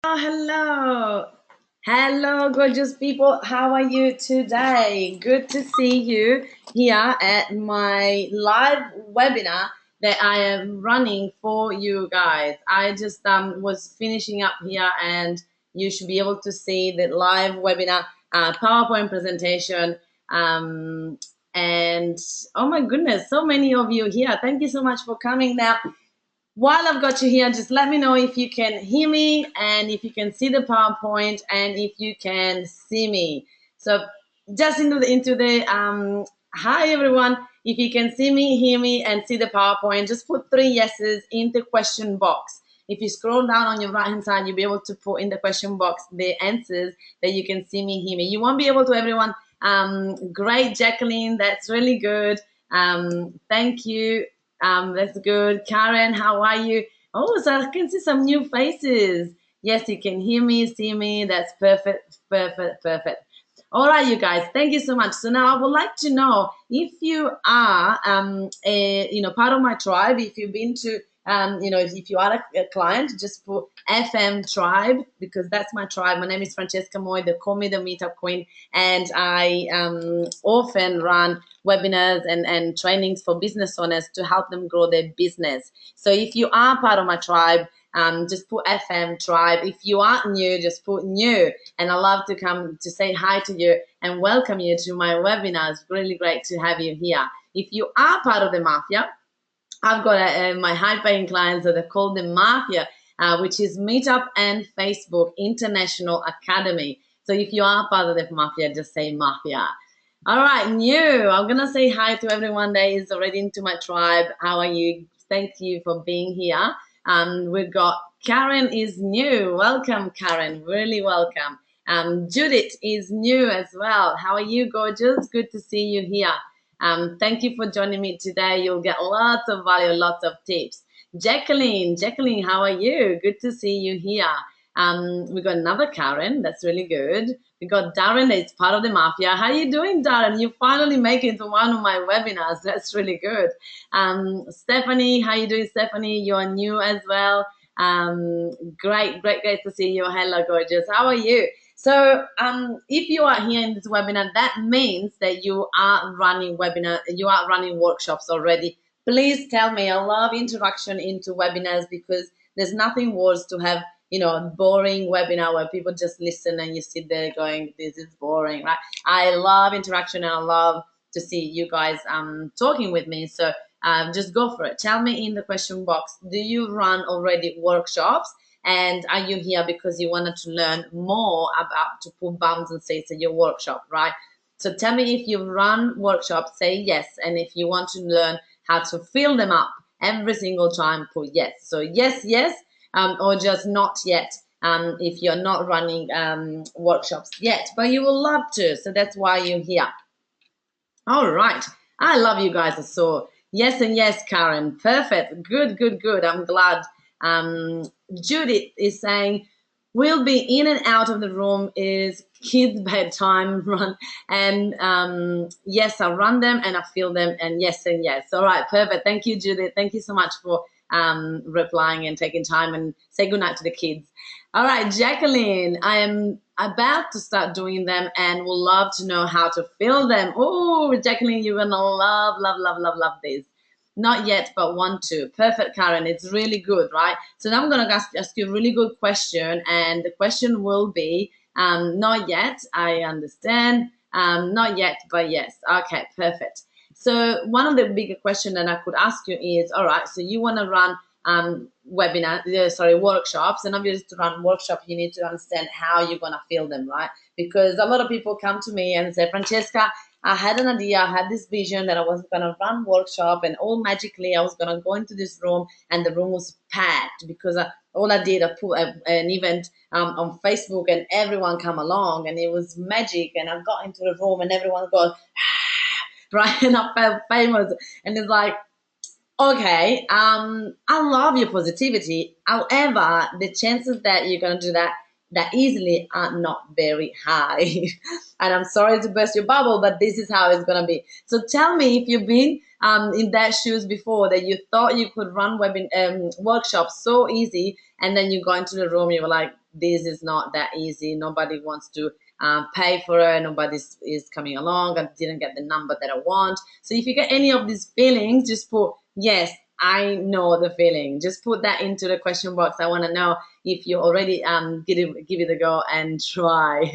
Oh, hello. Hello, gorgeous people. How are you today? Good to see you here at my live webinar that I am running for you guys. I just was finishing up here, and you should be able to see the live webinar PowerPoint presentation. Um, and oh my goodness, so many of you here. Thank you so much for coming. Now, while I've got you here, just let me know if you can hear me and if you can see the PowerPoint and if you can see me. So just into the hi everyone. If you can see me, hear me, and see the PowerPoint, just put 3 yeses in the question box. If you scroll down on your right hand side, you'll be able to put in the question box the answers that you can see me, hear me. You won't be able to, everyone. Great, Jacqueline. That's really good. Thank you. That's good. Karen, how are you? Oh, so I can see some new faces. Yes, you can hear me, see me. That's perfect, perfect, perfect. All right, you guys, thank you so much. So now I would like to know if you are, part of my tribe. If you've been to, if you are a client, just put FM tribe because that's my tribe. My name is Francesca Moy. They call me the Meetup Queen, and I often run webinars and trainings for business owners to help them grow their business. So if you are part of my tribe, just put FM tribe. If you are new, just put new. And I love to come to say hi to you and welcome you to my webinars. Really great to have you here. If you are part of the Mafia, I've got my high-paying clients that are called the Mafia, which is Meetup and Facebook International Academy. So if you are part of the Mafia, just say Mafia. All right, new. I'm gonna say hi to everyone that is already into my tribe. How are you? Thank you for being here. We've got Karen is new. Welcome, Karen. Really welcome. Judith is new as well. How are you, gorgeous? Good to see you here. Thank you for joining me today. You'll get lots of value, lots of tips. Jacqueline, how are you? Good to see you here. We got another Karen. That's really good. We got Darren. That's part of the Mafia. How are you doing, Darren? You finally make it to one of my webinars. That's really good. Stephanie, how you doing, Stephanie? You're new as well. Great to see you. Hello, gorgeous. How are you? So if you are here in this webinar, that means that you are running workshops already. Please tell me. I love interaction into webinars because there's nothing worse to have, a boring webinar where people just listen and you sit there going, this is boring, right? I love interaction and I love to see you guys talking with me. So just go for it. Tell me in the question box, do you run already workshops? And are you here because you wanted to learn more about to put bums and seats at your workshop, right? So tell me if you run workshops, say yes. And if you want to learn how to fill them up every single time, put yes. So yes, or just not yet if you're not running workshops yet. But you will love to. So that's why you're here. All right. I love you guys. So yes and yes, Karen. Perfect. Good. I'm glad. Judith is saying, we'll be in and out of the room is kids' bedtime run. And yes, I run them and I feel them. And yes. All right. Perfect. Thank you, Judith. Thank you so much for replying and taking time, and say goodnight to the kids. All right, Jacqueline, I am about to start doing them and will love to know how to fill them. Oh, Jacqueline, you're going to love this. Not yet, but want to. Perfect, Karen. It's really good, right? So now I'm going to ask you a really good question, and the question will be, not yet, I understand. Not yet, but yes. Okay, perfect. So one of the bigger questions that I could ask you is, all right, so you want to run workshops, and obviously to run workshop you need to understand how you're going to fill them, right? Because a lot of people come to me and say, Francesca, I had an idea, I had this vision that I was going to run workshop, and all magically I was going to go into this room and the room was packed because all I did, I put an event on Facebook and everyone come along and it was magic, and I got into the room and everyone goes right, and I felt famous, and it's like, okay, I love your positivity. However, the chances that you're gonna do that easily are not very high. And I'm sorry to burst your bubble, but this is how it's gonna be. So tell me if you've been in that shoes before, that you thought you could run workshops so easy, and then you go into the room, you were like, this is not that easy. Nobody wants to pay for it. Nobody is coming along. I didn't get the number that I want. So if you get any of these feelings, just put yes, I know the feeling. Just put that into the question box. I want to know if you already give it a go and try.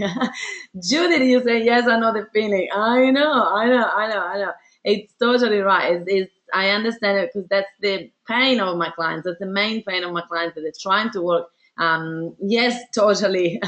Judith, you say yes, I know the feeling. I know. It's totally right. I understand it because that's the pain of my clients. That's the main pain of my clients that they're trying to work. Yes, totally.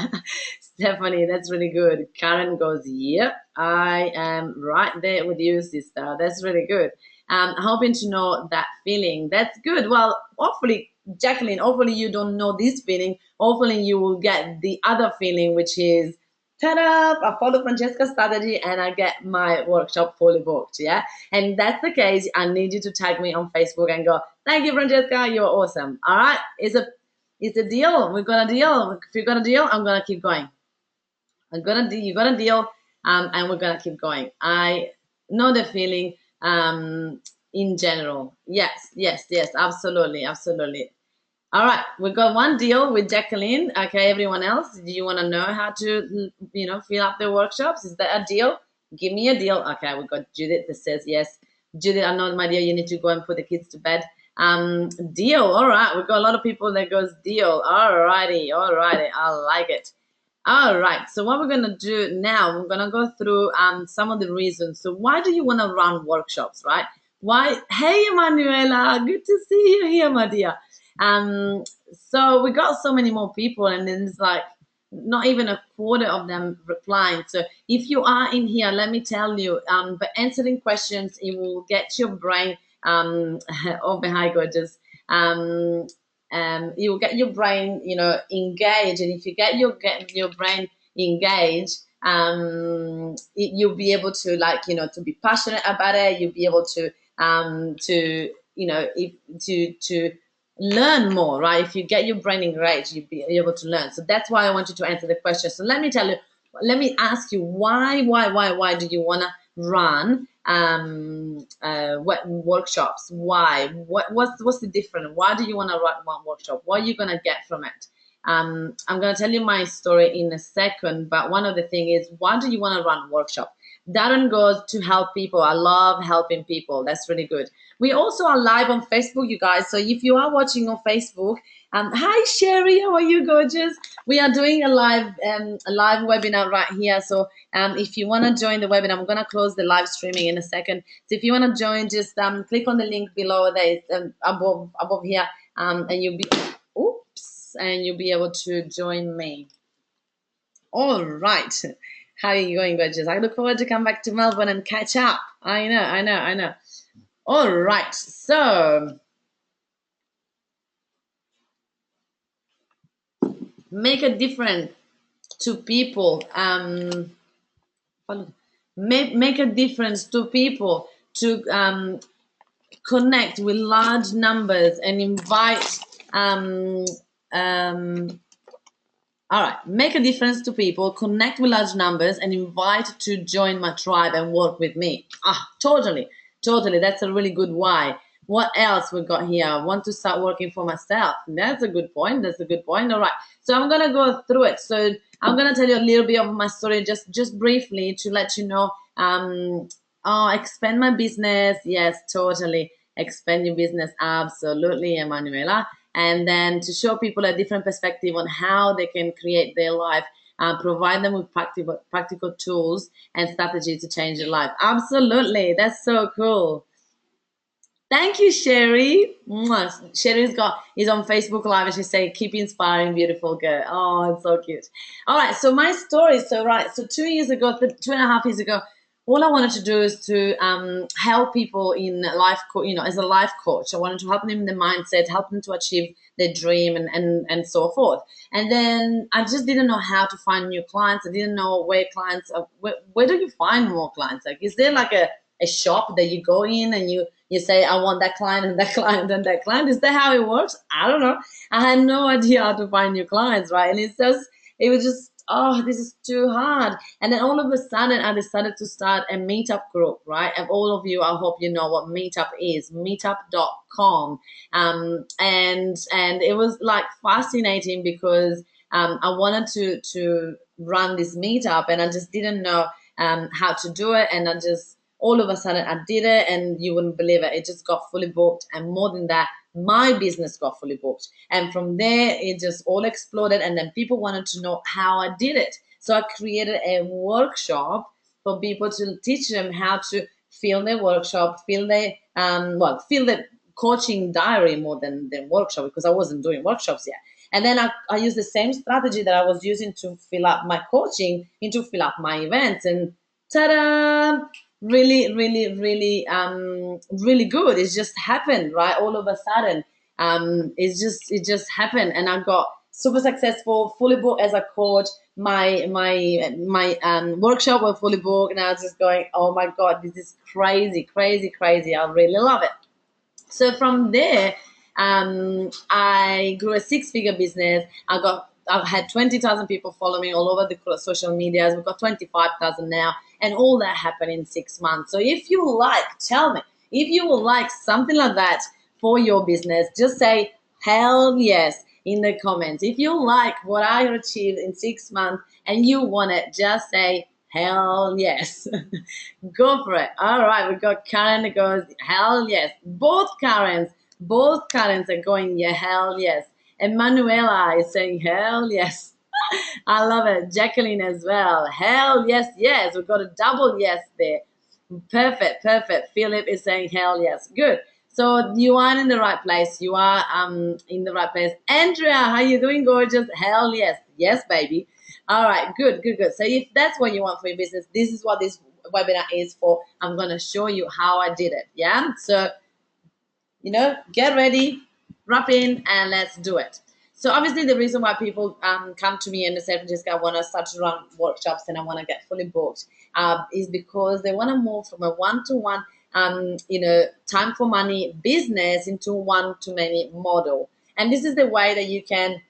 Stephanie, that's really good. Karen goes, yep, I am right there with you, sister. That's really good. Hoping to know that feeling. That's good. Well, hopefully, Jacqueline, hopefully you don't know this feeling. Hopefully you will get the other feeling, which is, ta-da, I follow Francesca's strategy and I get my workshop fully booked, yeah? And if that's the case, I need you to tag me on Facebook and go, thank you, Francesca, you're awesome. All right? It's a deal. We've got a deal. If you got a deal, I'm going to keep going. You got a deal, and we're gonna keep going. I know the feeling in general. Yes, absolutely. All right, we got one deal with Jacqueline. Okay, everyone else, do you want to know how to, fill up the workshops? Is that a deal? Give me a deal. Okay, we got Judith that says yes. Judith, I know, my dear, you need to go and put the kids to bed. Deal. All right, we got a lot of people that goes deal. All righty. I like it. All right, so what we're gonna do now, we're gonna go through some of the reasons. So why do you want to run workshops, right? Why? Hey, Emanuela, good to see you here, my dear. Um, so we got so many more people, and then it's like not even a quarter of them replying. So if you are in here, let me tell you, by answering questions, it will get your brain. Oh, hi, gorgeous. Um, you will get your brain, engaged, and if you get your brain engaged, you'll be able to to be passionate about it. You'll be able to to learn more, right? If you get your brain engaged, you'll be able to learn. So that's why I want you to answer the question. So let me ask you, why do you want to run what workshops? Why? What's the difference? Why do you want to run one workshop? What are you gonna get from it? I'm gonna tell you my story in a second, but one of the thing is, why do you want to run workshop? Darren goes to help people. I love helping people. That's really good. We also are live on Facebook, you guys. So if you are watching on Facebook, hi Sherry, how are you, gorgeous? We are doing a live webinar right here. So if you want to join the webinar, I'm gonna close the live streaming in a second. So if you want to join, just click on the link below. There is above here, and you'll be able to join me. All right. How are you going, gorgeous? I look forward to come back to Melbourne and catch up. I know. All right. So make a difference to people. Make a difference to people to connect with large numbers and invite all right, make a difference to people, connect with large numbers, and invite to join my tribe and work with me. Totally. That's a really good why. What else we got here? I want to start working for myself. That's a good point. All right. So I'm gonna go through it. So I'm gonna tell you a little bit of my story, just briefly, to let you know. Expand my business. Yes, totally. Expand your business. Absolutely, Emanuela. And then to show people a different perspective on how they can create their life, provide them with practical tools and strategies to change their life. Absolutely. That's so cool. Thank you, Sherry. Sherry's is on Facebook Live and she say, keep inspiring, beautiful girl. Oh, it's so cute. All right, so my story. So 2.5 years ago, all I wanted to do is to help people in life, as a life coach. I wanted to help them in the mindset, help them to achieve their dream and so forth. And then I just didn't know how to find new clients. I didn't know where clients are. Where do you find more clients? Like, is there like a shop that you go in and you say, I want that client and that client and that client? Is that how it works? I don't know. I had no idea how to find new clients, right? And it was just, this is too hard. And then all of a sudden, I decided to start a Meetup group, right? And all of you, I hope you know what Meetup is, meetup.com. And it was like fascinating because I wanted to run this meetup, and I just didn't know how to do it, and I just all of a sudden I did it, and you wouldn't believe it. It just got fully booked, and more than that, my business got fully booked. And from there, it just all exploded, and then people wanted to know how I did it. So I created a workshop for people to teach them how to fill their workshop, fill their fill the coaching diary more than workshop, because I wasn't doing workshops yet. And then I used the same strategy that I was using to fill up my coaching into fill up my events, and ta-da! Really, really, really, really good. It's just happened, right? All of a sudden, it just happened, and I got super successful, fully booked as a coach. My workshop was fully booked, and I was just going, oh my god, this is crazy, crazy, crazy. I really love it. So from there, I grew a six-figure business. I've had 20,000 people follow me all over the social medias. We've got 25,000 now, and all that happened in 6 months. So if you like, tell me if you would like something like that for your business. Just say hell yes in the comments. If you like what I achieved in 6 months and you want it, just say hell yes. Go for it. All right, we got Karen that goes, hell yes. Both Karens are going, yeah, hell yes. Emanuela is saying, hell yes. I love it. Jacqueline as well. Hell yes, yes. We've got a double yes there. Perfect, perfect. Philip is saying, hell yes. Good. So you are in the right place. You are in the right place. Andrea, how you doing, gorgeous? Hell yes. Yes, baby. All right, good, good, good. So if that's what you want for your business, this is what this webinar is for. I'm going to show you how I did it. Yeah. So, get ready, wrap in, and let's do it. So obviously the reason why people come to me and they say, Francesca, I want to start to run workshops and I want to get fully booked is because they want to move from a one-to-one, time for money business into one-to-many model. And this is the way that you can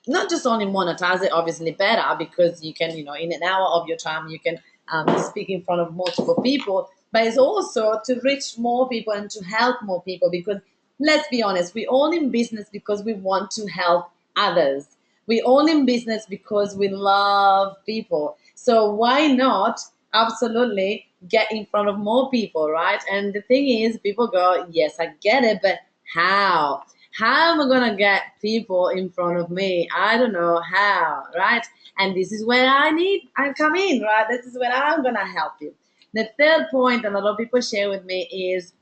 not just only monetize it, obviously better, because you can, in an hour of your time, you can speak in front of multiple people, but it's also to reach more people and to help more people, because let's be honest, we're all in business because we want to help others. We're all in business because we love people. So why not absolutely get in front of more people, right? And the thing is, people go, yes, I get it, but how? How am I gonna get people in front of me? I don't know how, right? And this is where I come in, right? This is where I'm gonna help you. The third point that a lot of people share with me is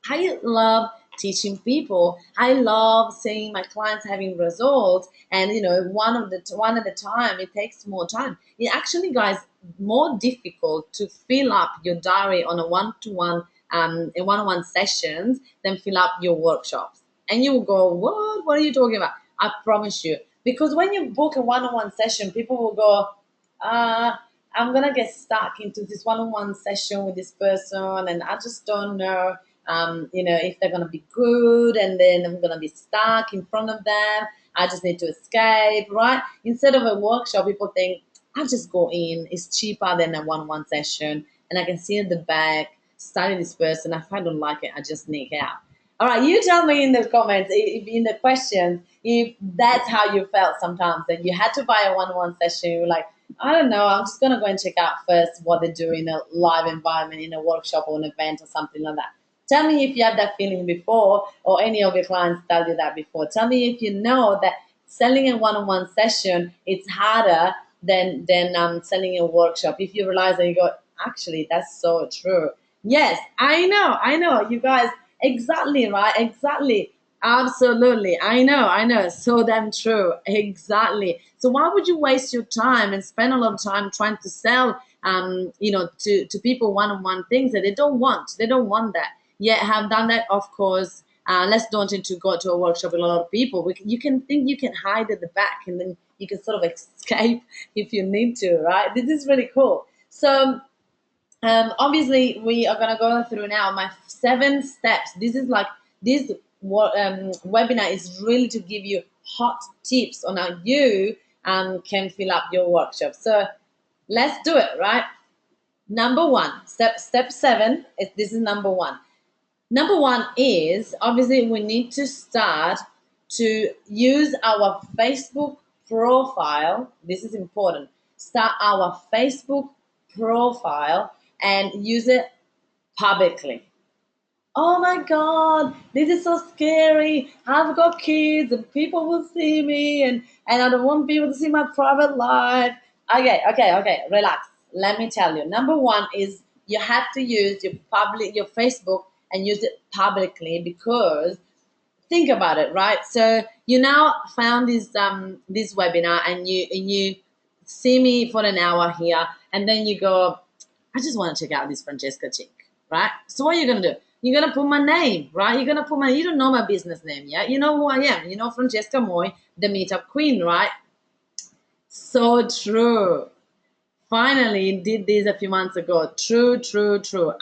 I love teaching people. I love seeing my clients having results, and one at a time. It takes more time. It actually, guys, more difficult to fill up your diary on a one-to-one, in one-on-one sessions than fill up your workshops. And you will go, what? What are you talking about? I promise you, because when you book a one-on-one session, people will go, I'm gonna get stuck into this one-on-one session with this person, and I just don't know if they're going to be good, and then I'm going to be stuck in front of them. I just need to escape, right? Instead of a workshop, people think, I'll just go in. It's cheaper than a one-on-one session, and I can see at the back, study this person. If I don't like it, I just sneak out. All right, you tell me in the comments, in the questions, if that's how you felt sometimes, that you had to buy a one-on-one session. You're like, I don't know, I'm just going to go and check out first what they do in a live environment, in a workshop or an event or something like that. Tell me if you had that feeling before, or any of your clients tell you that before. Tell me if you know that selling a one-on-one session, it's harder than selling a workshop. If you realize that, you go, actually, that's so true. Yes, I know. You guys, exactly, right? Exactly. Absolutely. I know. So damn true. Exactly. So why would you waste your time and spend a lot of time trying to sell, to people one-on-one things that they don't want? They don't want that. Yet have done that, of course, less daunting to go to a workshop with a lot of people. You can think you can hide at the back, and then you can sort of escape if you need to, right? This is really cool. So obviously, we are going to go through now my 7 steps. This webinar is really to give you hot tips on how you can fill up your workshop. So let's do it, right? Number 1, step 7. This is number 1. Number 1 is, obviously, we need to start to use our Facebook profile. This is important. Start our Facebook profile and use it publicly. Oh my God, this is so scary. I've got kids and people will see me and I don't want people to see my private life. Okay, relax. Let me tell you. Number one is you have to use your Facebook and use it publicly because think about it, right? So you now found this webinar and you see me for an hour here and then you go, I just want to check out this Francesca chick, right? So what are you gonna do? You're gonna put my name, right? You're gonna put you don't know my business name yet. You know who I am. You know Francesca Moy, the Meetup Queen, right? So true. Finally did this a few months ago. True.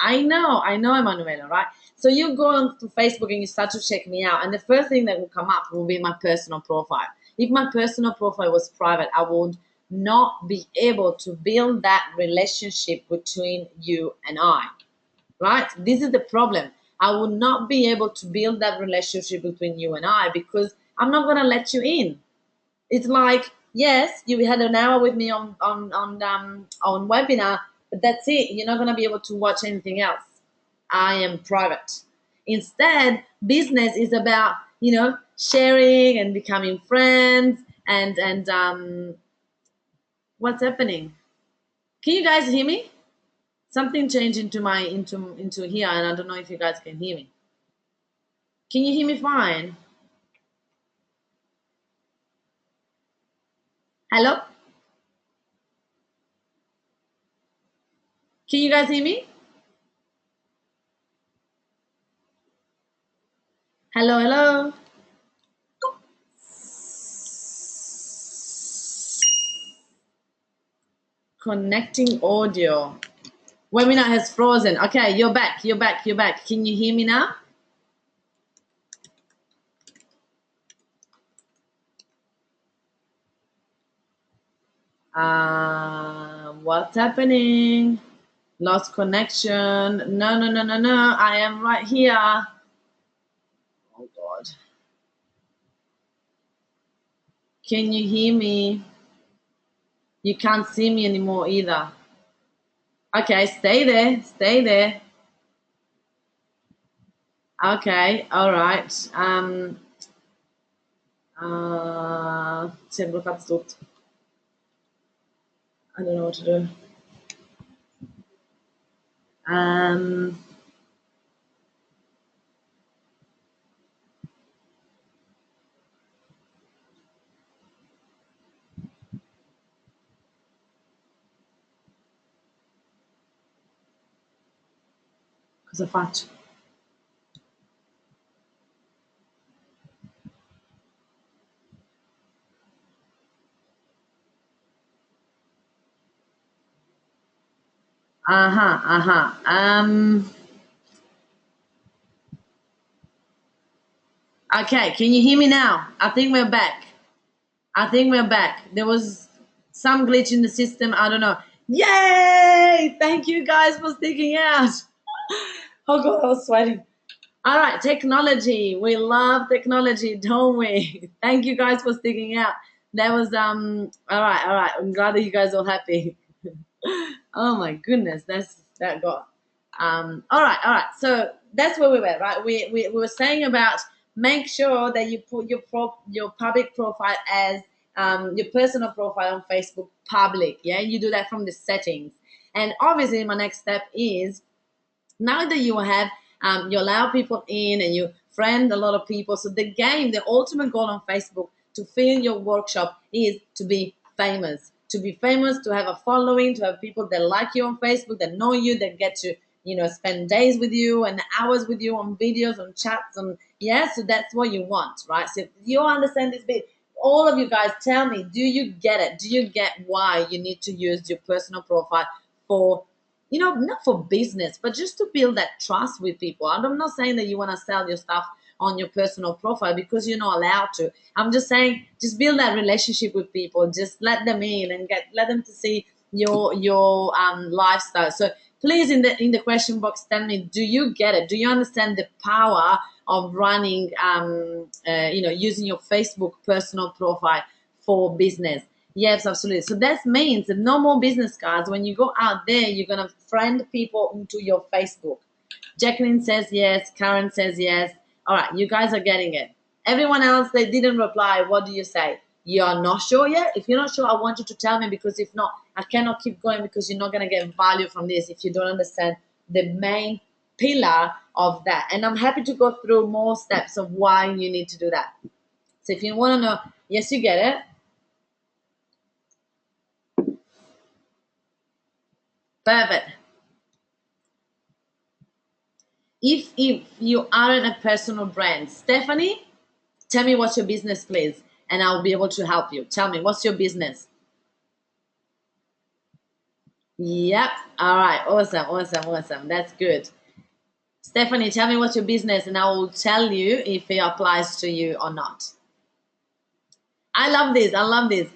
I know, Emanuela, right? So you go on to Facebook and you start to check me out, and the first thing that will come up will be my personal profile. If my personal profile was private, I would not be able to build that relationship between you and I, right? This is the problem. I will not be able to build that relationship between you and I because I'm not going to let you in. It's like, yes, you had an hour with me on webinar, but that's it. You're not going to be able to watch anything else. I am private. Instead, business is about, sharing and becoming friends and what's happening. Can you guys hear me? Something changed into here, and I don't know if you guys can hear me. Can you hear me fine? Hello? Can you guys hear me? Hello? Connecting audio. Webinar has frozen. Okay, you're back. Can you hear me now? What's happening? Lost connection. No. I am right here. Oh God. Can you hear me? You can't see me anymore either. Okay, stay there. Okay, all right. Si è bloccato tutto. I don't know what to do. Cosa faccio? Okay, can you hear me now? I think we're back. There was some glitch in the system. I don't know. Yay! Thank you guys for sticking out. Oh God, I was sweating. All right, technology. We love technology, don't we? Thank you guys for sticking out. That was all right. I'm glad that you guys are happy. Oh my goodness, that got all right. So that's where we were, right? We were saying about make sure that you put your public profile as your personal profile on Facebook public. Yeah, you do that from the settings. And obviously my next step is now that you have you allow people in and you friend a lot of people. So the ultimate goal on Facebook to fill your workshop is to be famous. To be famous, to have a following, to have people that like you on Facebook, that know you, that get to spend days with you and hours with you on videos, on chats, so that's what you want, right? So if you understand this bit, all of you guys tell me, do you get it? Do you get why you need to use your personal profile for not for business, but just to build that trust with people? I'm not saying that you want to sell your stuff on your personal profile because you're not allowed to. I'm just saying, just build that relationship with people. Just let them in and let them to see your lifestyle. So please, in the question box, tell me, do you get it? Do you understand the power of running, using your Facebook personal profile for business. Yes, absolutely. So that means that no more business cards. When you go out there, you're gonna friend people into your Facebook. Jacqueline says yes. Karen says yes. All right, you guys are getting it. Everyone else, they didn't reply. What do you say? You are not sure yet? If you're not sure, I want you to tell me, because if not, I cannot keep going, because you're not going to get value from this if you don't understand the main pillar of that. And I'm happy to go through more steps of why you need to do that. So if you want to know, yes, you get it. Perfect. If you aren't a personal brand, Stephanie, tell me what's your business, please, and I'll be able to help you. Tell me, what's your business? Yep. All right. Awesome. Awesome. Awesome. That's good. Stephanie, tell me what's your business, and I will tell you if it applies to you or not. I love this. I love this.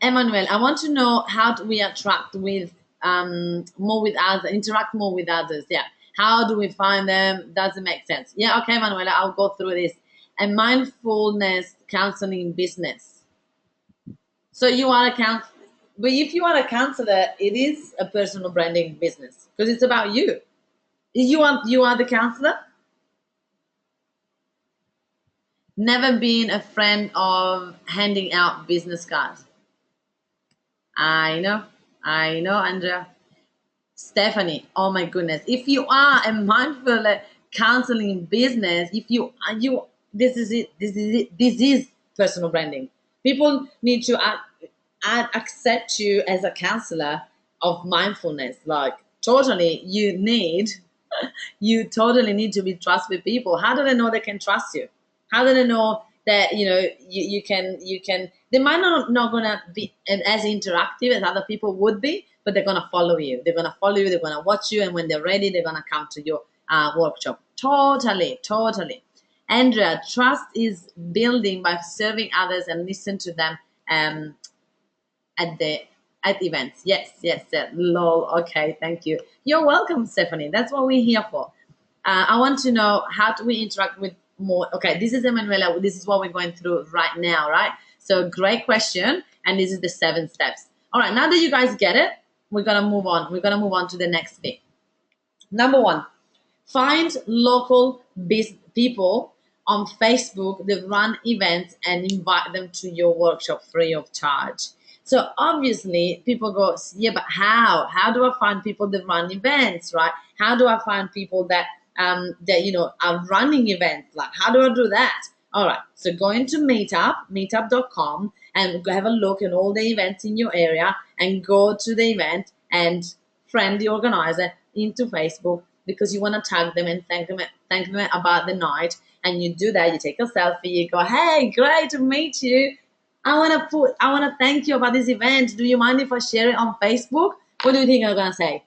Emmanuel, I want to know how do we attract with more with others, interact more with others. Yeah. How do we find them? Does it make sense? Yeah. Okay, Emmanuel, I'll go through this. A mindfulness counseling business. So you are a counselor, but if you are a counselor, it is a personal branding business because it's about you. You are the counselor. Never been a friend of handing out business cards. I know, Andrea. Stephanie, oh my goodness. If you are a mindful counseling business, if you this is it. This is it. This is personal branding. People need to accept you as a counselor of mindfulness. Like totally, you totally need to be trust with people. How do they know they can trust you? How do they know that you can they might not gonna be as interactive as other people would be, but they're gonna follow you. They're gonna follow you, they're gonna watch you, and when they're ready, they're gonna come to your workshop. Totally, totally. Andrea, trust is building by serving others and listen to them um, at the at events. Yes, yes, yes. Lol. Okay, thank you. You're welcome, Stephanie. That's what we're here for. I want to know, how do we interact with more? Okay, this is Emanuela. This is what we're going through right now, right? So great question, and this is the 7 steps. All right, now that you guys get it, we're gonna move on. We're gonna move on to the next thing. Number 1, find local people on Facebook that run events and invite them to your workshop free of charge. So obviously people go, yeah, but how? How do I find people that run events, right? How do I find people that are running events? Like, how do I do that? All right, so go into Meetup, meetup.com, and have a look at all the events in your area, and go to the event and friend the organizer into Facebook, because you want to tag them and thank them about the night. And you do that, you take a selfie, you go, hey, great to meet you. I want to thank you about this event. Do you mind if I share it on Facebook? What do you think I'm gonna say?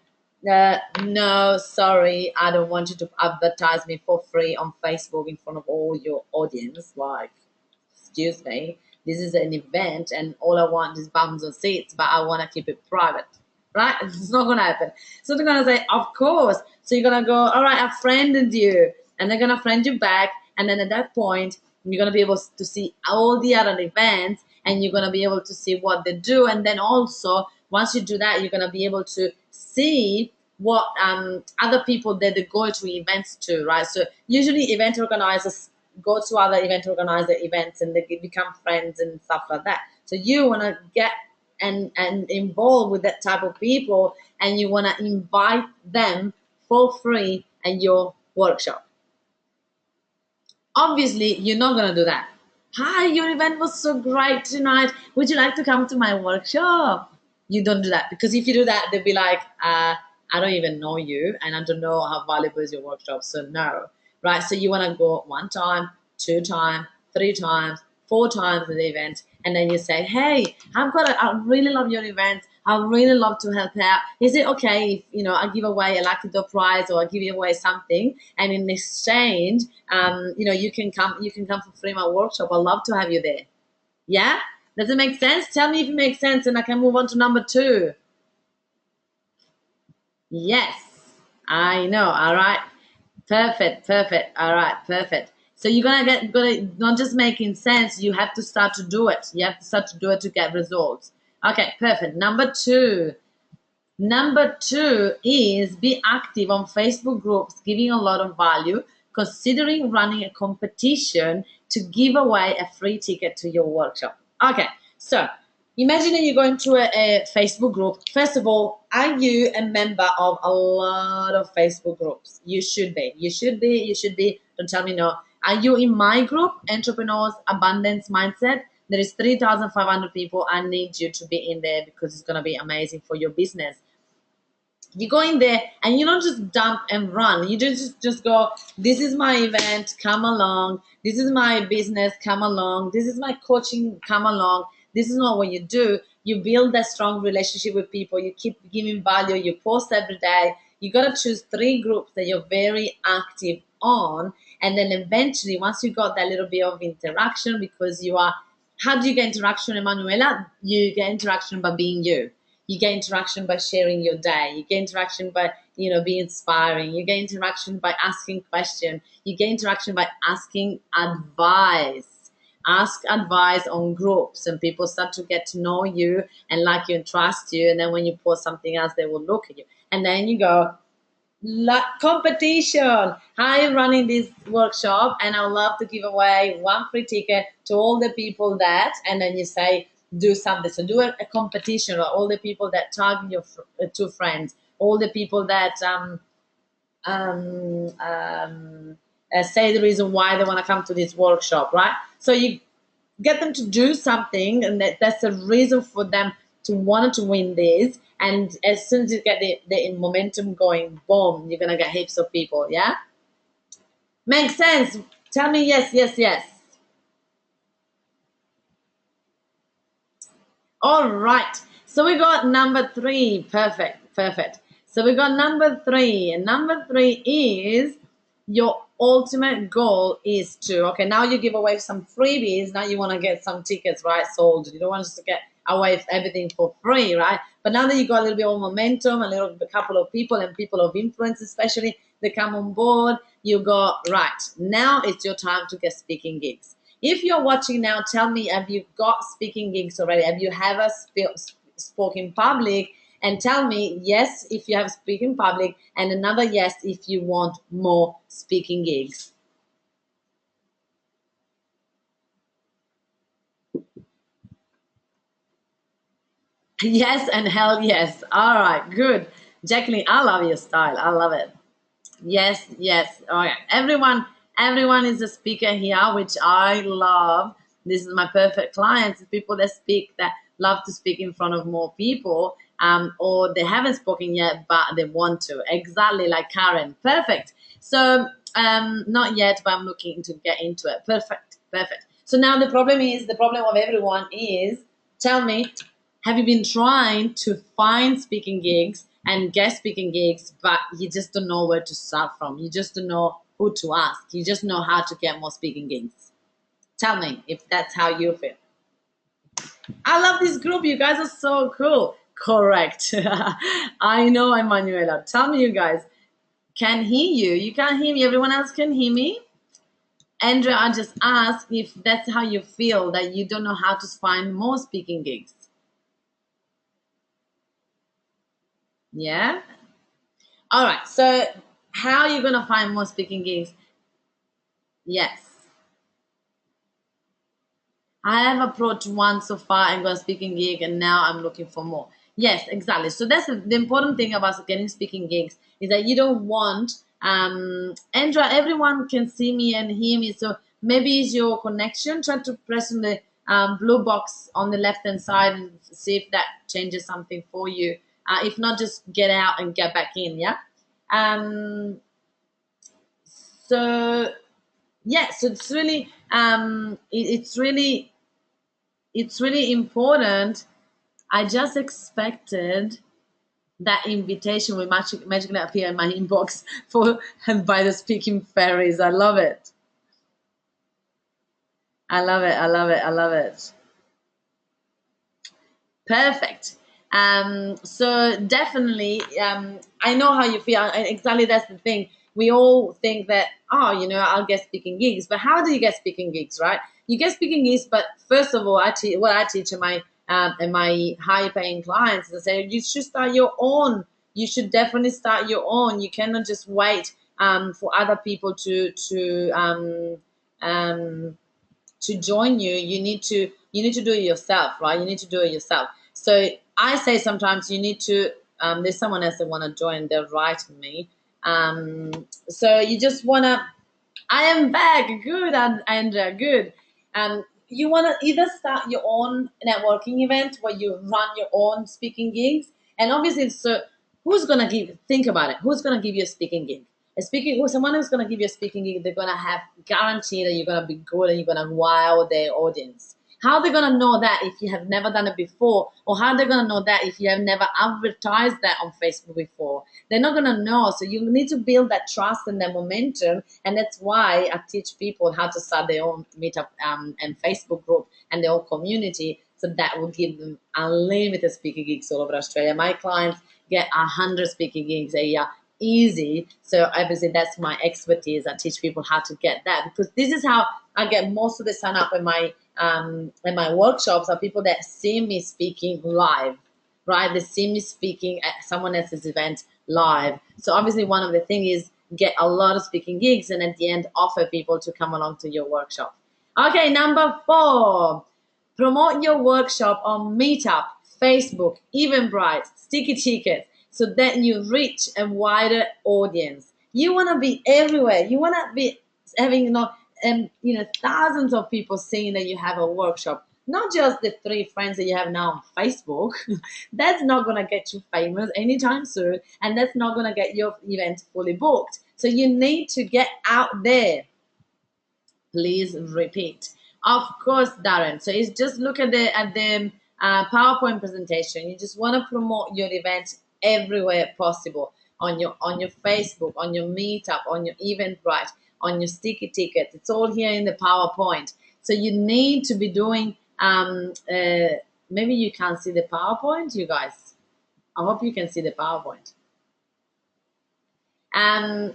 No, sorry, I don't want you to advertise me for free on Facebook in front of all your audience. Like, excuse me, this is an event and all I want is bums on seats, but I want to keep it private, right? It's not going to happen. So they're going to say, of course. So you're going to go, all right, I friended you, and they're going to friend you back. And then at that point, you're going to be able to see all the other events, and you're going to be able to see what they do. And then also, once you do that, you're going to be able to see what other people that they go to events to, right? So usually event organizers go to other event organizer events and they become friends and stuff like that. So you want to get and involved with that type of people, and you want to invite them for free at your workshop. Obviously, you're not going to do that. Hi, your event was so great tonight. Would you like to come to my workshop? You don't do that, because if you do that, they'll be like, I don't even know you, and I don't know how valuable is your workshop, so no, right? So you want to go 1 time, 2 times, 3 times, 4 times at the event, and then you say, hey, I really love your event. I really love to help out. Is it okay if I give away a lucky dog prize, or I give you away something, and in exchange, you can come for free my workshop. I'd love to have you there. Yeah, does it make sense? Tell me if it makes sense, and I can move on to number 2. Yes, I know. All right. Perfect. All right. Perfect. So you're gonna not just making sense. You have to start to do it. You have to start to do it to get results. Okay, perfect. Number two. Number two is be active on Facebook groups, giving a lot of value, considering running a competition to give away a free ticket to your workshop. Okay, so imagine that you're going to a Facebook group. First of all, are you a member of a lot of Facebook groups? You should be. You should be. You should be. Don't tell me no. Are you in my group, Entrepreneurs Abundance Mindset? There is 3,500 people. I need you to be in there because it's going to be amazing for your business. You go in there and you don't just dump and run. You just go, this is my event, come along. This is my business, come along. This is my coaching, come along. This is not what you do. You build a strong relationship with people. You keep giving value. You post every day. You got to choose 3 groups that you're very active on. And then eventually, once you got that little bit of interaction, because you are, how do you get interaction, Emanuela? You get interaction by being you. You get interaction by sharing your day. You get interaction by, being inspiring. You get interaction by asking questions. You get interaction by asking advice. Ask advice on groups, and people start to get to know you and like you and trust you. And then when you post something else, they will look at you. And then you go, competition. I'm running this workshop and I would love to give away 1 free ticket to all the people that, and then you say, do something. So do a competition, or all the people that tag your 2 friends, all the people that say the reason why they want to come to this workshop, right? So you get them to do something, and that's a reason for them to want to win this. And as soon as you get the momentum going, boom, you're gonna get heaps of people. Yeah, makes sense. Tell me yes, yes, yes. All right. So we got number 3. Perfect. Perfect. So we got number 3. And number 3 is your ultimate goal is to, okay, now you give away some freebies. Now you want to get some tickets, right? Sold. You don't want just to get away with everything for free, right? But now that you got a little bit of momentum, a couple of people and people of influence, especially, they come on board, you go, right, now it's your time to get speaking gigs. If you're watching now, tell me, have you got speaking gigs already? Have you ever spoken in public? And tell me yes if you have speaking in public, and another yes if you want more speaking gigs. Yes and hell yes. All right, good. Jacqueline, I love your style. I love it. Yes, yes. All right. Everyone is a speaker here, which I love. This is my perfect clients, people that speak, that love to speak in front of more people, or they haven't spoken yet, but they want to. Exactly like Karen. Perfect. So, not yet, but I'm looking to get into it. Perfect. Perfect. So now the problem of everyone is, tell me, have you been trying to find speaking gigs and guest speaking gigs, but you just don't know where to start from? You just don't know who to ask. You just know how to get more speaking gigs. Tell me if that's how you feel. I love this group. You guys are so cool. Correct. I know, Emanuela. Tell me, you guys can hear you. You can't hear me. Everyone else can hear me. Andrea, I just asked if that's how you feel, that you don't know how to find more speaking gigs. Yeah. All right. So, how are you gonna find more speaking gigs? Yes. I have approached 1 so far and got a speaking gig, and now I'm looking for more. Yes, exactly. So that's the important thing about getting speaking gigs, is that you don't want, Andrea, everyone can see me and hear me. So maybe it's your connection. Try to press on the blue box on the left hand side and see if that changes something for you. If not, just get out and get back in. Yeah. Um, so yeah, so it's really important. I just expected that invitation will magically appear in my inbox for by the speaking fairies. I love it. I love it. I love it. I love it. Perfect. So definitely, I know how you feel. And exactly, that's the thing. we all think that, oh, you know, I'll get speaking gigs. But how do you get speaking gigs, right? You get speaking gigs, but first of all, what I teach in my high paying clients is I say you should start your own. You should definitely start your own. You cannot just wait for other people um, to join you. You need to do it yourself, right? You need to do it yourself. So I say sometimes you need to, there's someone else that want to join, they're writing me. So you just want to, I am back. Good, Andrea. Good. You want to either start your own networking event where you run your own speaking gigs, and obviously, so who's gonna give? Think about it. Who's gonna give you a speaking gig? Someone who's gonna give you a speaking gig, they're gonna have guarantee that you're gonna be good and you're gonna wow their audience. How are they gonna know that if you have never done it before, or how are they gonna know that if you have never advertised that on Facebook before? They're not gonna know. So you need to build that trust and that momentum, and that's why I teach people how to start their own Meetup and Facebook group and their own community. So that will give them unlimited speaking gigs all over Australia. My clients get 100 speaking gigs a year, easy. So obviously that's my expertise. I teach people how to get that, because this is how I get most of the sign up in my workshops are people that see me speaking live, right? They see me speaking at someone else's event live. So obviously one of the things is get a lot of speaking gigs, and at the end offer people to come along to your workshop. Okay, number 4, promote your workshop on Meetup, Facebook, Eventbrite, Sticky Tickets, so that you reach a wider audience. You want to be everywhere. You want to be having, thousands of people seeing that you have a workshop. Not just the 3 friends that you have now on Facebook. That's not going to get you famous anytime soon, and that's not going to get your event fully booked. So you need to get out there. Please repeat. Of course, Darren. So it's just look at the PowerPoint presentation. You just want to promote your event everywhere possible, on your Facebook, on your Meetup, on your Eventbrite, on your Sticky Tickets. It's all here in the PowerPoint. So you need to be doing. Maybe you can't see the PowerPoint, you guys. I hope you can see the PowerPoint. Can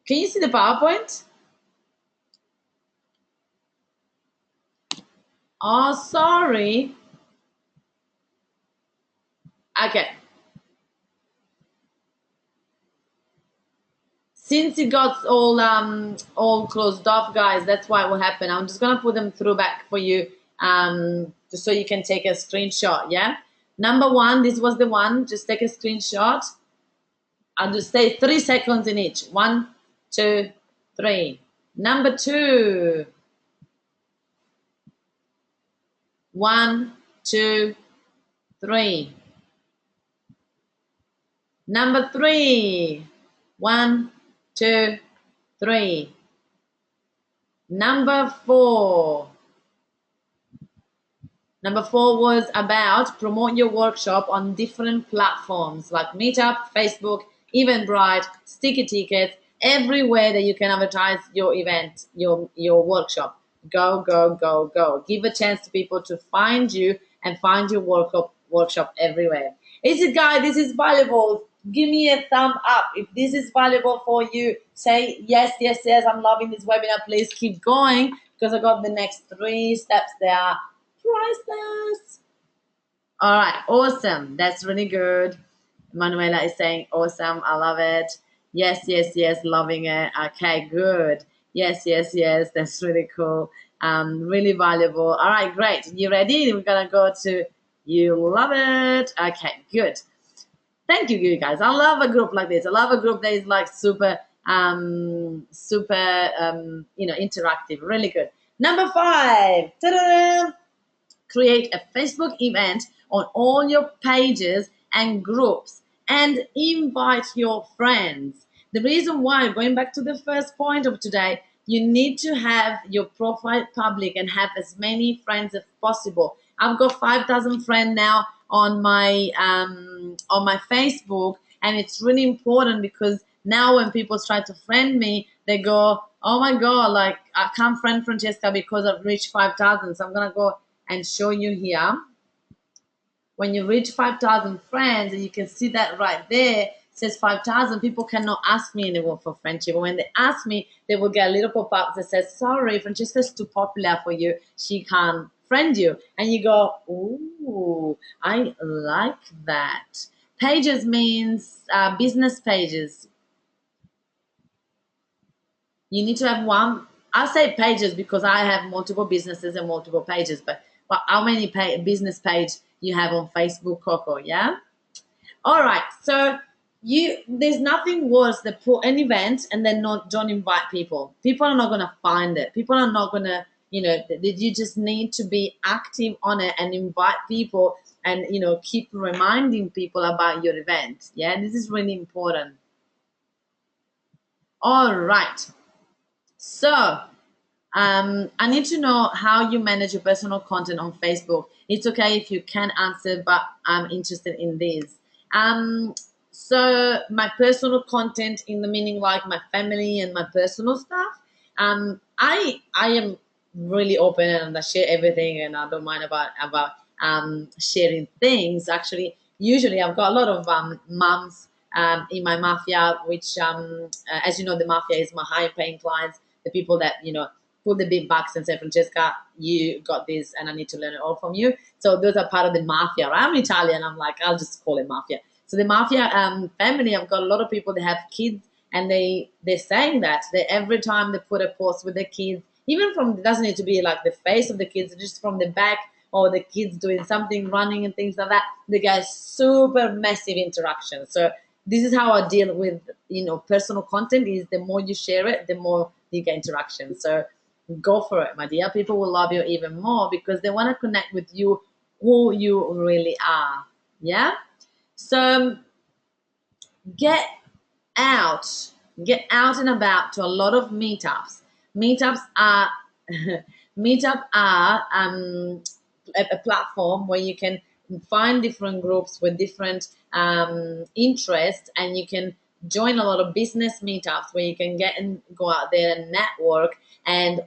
you see the PowerPoint? Oh, sorry. Okay. Since it got all closed off, guys, that's why it will happen. I'm just gonna put them through back for you, just so you can take a screenshot. Yeah. Number 1, this was the one. Just take a screenshot. I'll just say 3 seconds in each. 1, 2, 3. Number 2. 1, 2, 3. Number 3. 1, 2, 3. Number 4. Number 4 was about promote your workshop on different platforms like Meetup, Facebook, Eventbrite, Sticky Tickets, everywhere that you can advertise your event, your workshop. Go, go, go, go. Give a chance to people to find you and find your workshop everywhere. Is it, guys, this is valuable? Give me a thumb up. If this is valuable for you, say yes, yes, yes, I'm loving this webinar. Please keep going, because I got the next 3 steps there. Priceless. All right, awesome. That's really good. Manuela is saying awesome. I love it. Yes, yes, yes, loving it. Okay, good. Yes, yes, yes. That's really cool. Really valuable. All right, great. You ready? We're gonna go to you love it. Okay, good. Thank you, you guys. I love a group like this. I love a group that is like super interactive. Really good. Number 5. Ta-da! Create a Facebook event on all your pages and groups and invite your friends. The reason why, going back to the first point of today, you need to have your profile public and have as many friends as possible. I've got 5,000 friends now on my Facebook, and it's really important, because now when people try to friend me, they go, oh my god, like I can't friend Francesca because I've reached 5,000. So I'm gonna go and show you here. When you reach 5,000 friends, and you can see that right there. says 5,000, people cannot ask me anymore for friendship. When they ask me, they will get a little pop-up that says, sorry, Francesca's too popular for you. She can't friend you. And you go, ooh, I like that. Pages means business pages. You need to have one. I say pages because I have multiple businesses and multiple pages. But how many business page you have on Facebook, Coco? Yeah. All right. So there's nothing worse than put an event and then don't invite people. People are not gonna find it. People are not gonna, you just need to be active on it and invite people and keep reminding people about your event. Yeah, this is really important. All right. So I need to know how you manage your personal content on Facebook. It's okay if you can answer, but I'm interested in this. Um, so my personal content in the meaning like my family and my personal stuff. I am really open and I share everything and I don't mind about sharing things. Actually, usually I've got a lot of moms in my mafia, which as you know, the mafia is my high paying clients, the people that put the big bucks and say, Francesca, you got this and I need to learn it all from you. So those are part of the mafia. I'm Italian. I'm like, I'll just call it mafia. So the mafia family, I've got a lot of people that have kids and they're saying that every time they put a post with their kids, even from, it doesn't need to be like the face of the kids, just from the back or the kids doing something, running and things like that, they get super massive interaction. So this is how I deal with, personal content is the more you share it, the more you get interaction. So go for it, my dear. People will love you even more because they want to connect with you, who you really are. Yeah. So get out, get out and about to a lot of meetups. Meetups are meetup are a platform where you can find different groups with different interests, and you can join a lot of business meetups where you can get and go out there and network and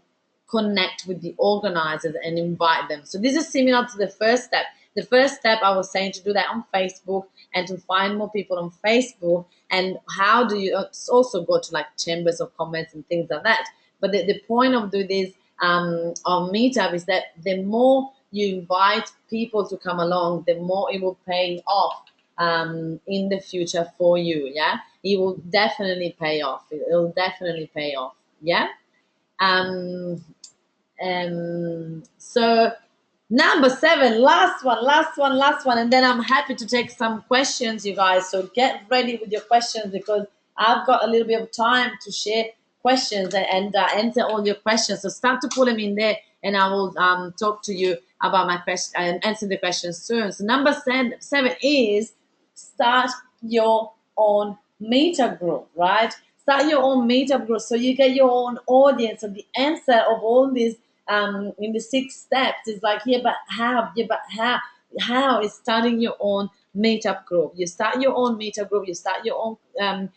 connect with the organizers and invite them. So this is similar to the first step. The first step I was saying to do that on Facebook and to find more people on Facebook. And how do you also go to like chambers of commerce and things like that. But the point of doing this on Meetup is that the more you invite people to come along, the more it will pay off in the future for you. Yeah, it will definitely pay off. It will definitely pay off. Yeah. Um, so number 7, last one, and then I'm happy to take some questions, you guys. So get ready with your questions because I've got a little bit of time to share questions and answer all your questions. So start to put them in there, and I will talk to you about my question and answer the questions soon. So number 7 is start your own meetup group, right? Start your own meetup group so you get your own audience. So the answer of all these in the 6 steps is like, yeah, but how? Yeah, but how is starting your own meetup group? You start your own meetup group. You start your own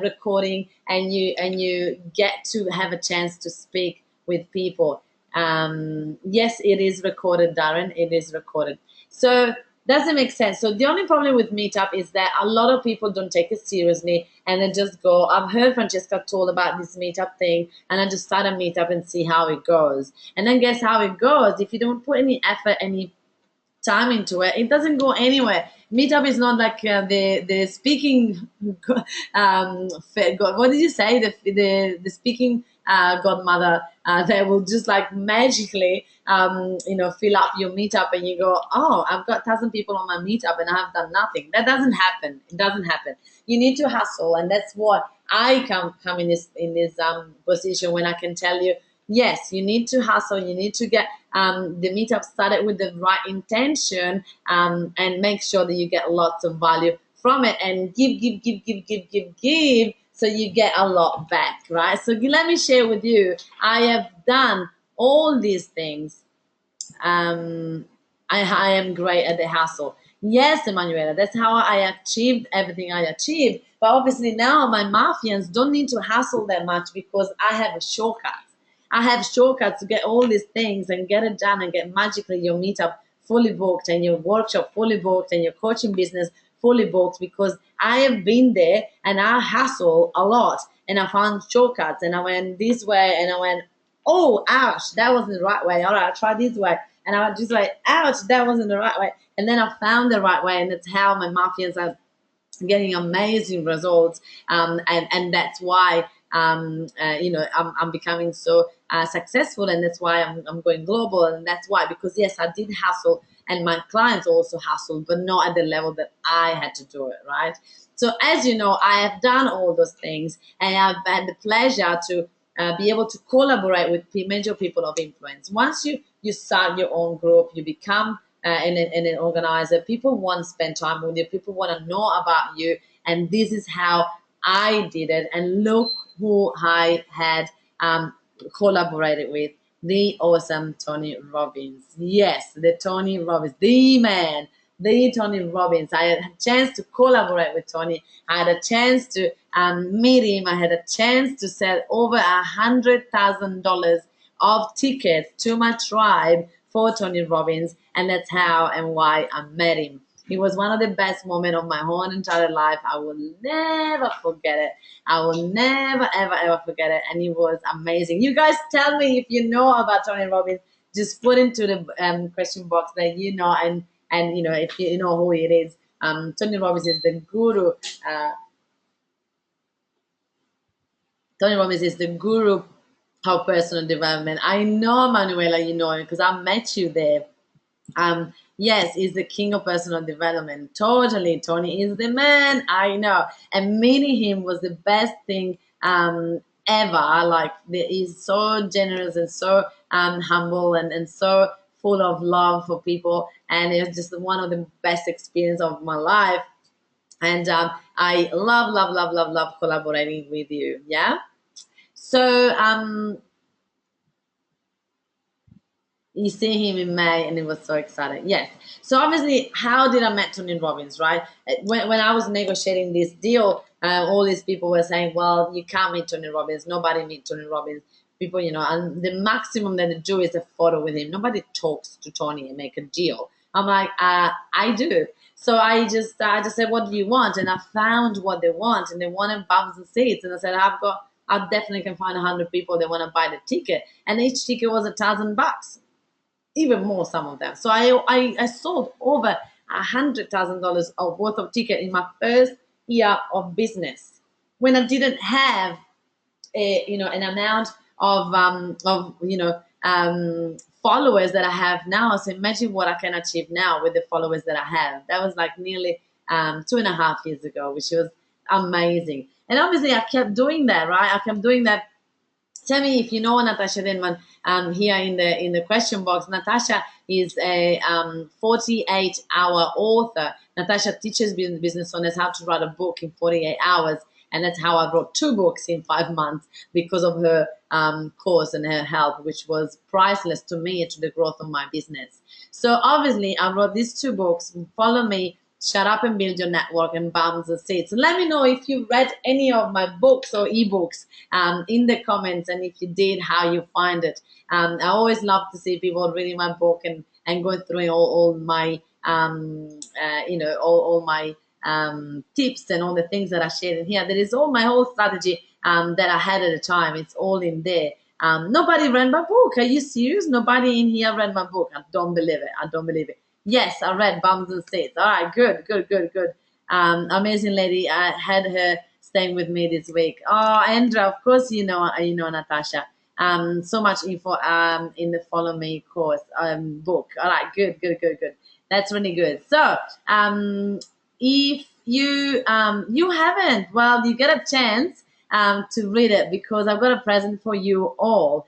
recording, and you get to have a chance to speak with people. Yes, it is recorded, Darren. It is recorded. So doesn't make sense. So the only problem with Meetup is that a lot of people don't take it seriously and they just go, I've heard Francesca told about this Meetup thing and I just start a Meetup and see how it goes. And then guess how it goes? If you don't put any effort, any time into it, it doesn't go anywhere. Meetup is not like the speaking what did you say, the speaking godmother that will just like magically fill up your meetup and you go, oh, I've got 1,000 people on my meetup and I've done nothing. That doesn't happen. It doesn't happen. You need to hustle, and that's what I come in this position when I can tell you, yes, you need to hustle. You need to get the meetup started with the right intention, and make sure that you get lots of value from it, and give, so you get a lot back, right? So let me share with you. I have done all these things. I am great at the hustle. Yes, Emanuela, that's how I achieved everything I achieved. But obviously now my mafians don't need to hustle that much because I have a shortcut. I have shortcuts to get all these things and get it done and get magically your meetup fully booked and your workshop fully booked and your coaching business fully booked because I have been there and I hustle a lot and I found shortcuts and I went this way and I went, oh, ouch, that wasn't the right way. All right, I'll try this way. And I was just like, ouch, that wasn't the right way. And then I found the right way, and that's how my mafias are getting amazing results, and that's why I'm becoming so successful, and that's why I'm going global, and that's why, because yes, I did hustle and my clients also hustled, but not at the level that I had to do it, right? So as you know, I have done all those things, and I've had the pleasure to be able to collaborate with major people of influence. Once you start your own group, you become an organizer. People want to spend time with you. People want to know about you. And this is how I did it. And look who I had collaborated with. The awesome Tony Robbins. Yes, the Tony Robbins, the man, the Tony Robbins. I had a chance to collaborate with Tony. I had a chance to meet him. I had a chance to sell over $100,000 of tickets to my tribe for Tony Robbins, and that's how and why I met him. It was one of the best moments of my whole entire life. I will never forget it. I will never, ever, ever forget it. And it was amazing. You guys tell me if you know about Tony Robbins. Just put into the question box that you know, and if you know who it is. Tony Robbins is the guru. Tony Robbins is the guru of personal development. I know, Manuela, you know it because I met you there. Yes, he's the king of personal development. Totally, Tony is the man. I know, and meeting him was the best thing ever. Like, he's so generous and so humble and so full of love for people, and it was just one of the best experience of my life. And I love, love, love, love, love collaborating with you. Yeah. So you see him in May, and it was so exciting. Yes. So obviously, how did I met Tony Robbins, right? When I was negotiating this deal, all these people were saying, "Well, you can't meet Tony Robbins. Nobody meet Tony Robbins." People, and the maximum that they do is a photo with him. Nobody talks to Tony and make a deal. I'm like, I do. So I just said, "What do you want?" And I found what they want, and they wanted bums and seats. And I said, I definitely can find 100 people that want to buy the ticket, and each ticket was $1,000, even more some of them. So I sold over $100,000 of worth of ticket in my first year of business when I didn't have an amount of followers that I have now. So imagine what I can achieve now with the followers that I have. That was like nearly 2.5 years ago, which was amazing. And obviously I kept doing that, right? I kept doing that. Tell me if you know Natasha Denman. Here in the question box, Natasha is a 48-hour author. Natasha teaches business owners how to write a book in 48 hours, and that's how I wrote 2 books in 5 months because of her course and her help, which was priceless to me, to the growth of my business. So obviously, I wrote these 2 books. Follow me. Shut Up and Build Your Network and Bums and Seats. Let me know if you read any of my books or ebooks in the comments, and if you did, how you find it. I always love to see people reading my book and going through all my all my tips and all the things that I shared in here. There is all my whole strategy that I had at the time. It's all in there. Nobody read my book. Are you serious? Nobody in here read my book. I don't believe it. I don't believe it. Yes, I read Bums and Seats. All right, good, good, good, good. Amazing lady. I had her staying with me this week. Oh, Andrea, of course you know Natasha. So much info in the Follow Me course book. All right, good, good, good, good. That's really good. So if you you haven't, well, you get a chance to read it because I've got a present for you all.